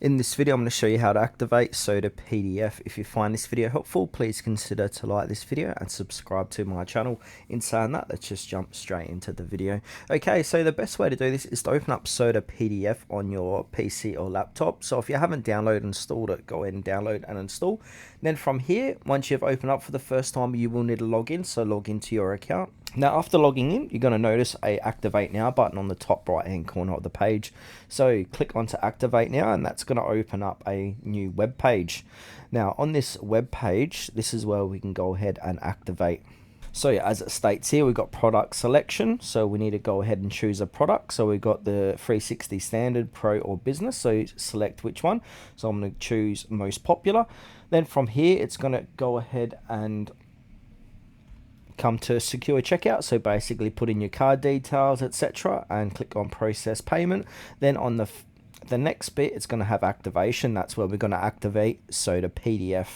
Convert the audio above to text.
In this video, I'm going to show you how to activate Soda PDF. If you find this video helpful, please consider to like this video and subscribe to my channel. In saying that, let's just jump straight into the video. Okay, so the best way to do this is to open up Soda PDF on your PC or laptop. So if you haven't downloaded and installed it, go ahead and download and install. Then from here, once you've opened up for the first time, you will need to log in. So log into your account. Now, after logging in, you're going to notice a Activate Now button on the top right hand corner of the page. So click onto Activate Now, and that's going to open up a new web page. Now, on this web page, this is where we can go ahead and activate. So yeah, as it states here, we've got product selection. So we need to go ahead and choose a product. So we've got the 360 standard, pro or business. So select which one. So I'm going to choose most popular. Then from here, it's going to go ahead and come to secure checkout. So basically put in your card details, etc., and click on process payment. Then on the next bit, it's going to have activation. That's where we're going to activate Soda PDF.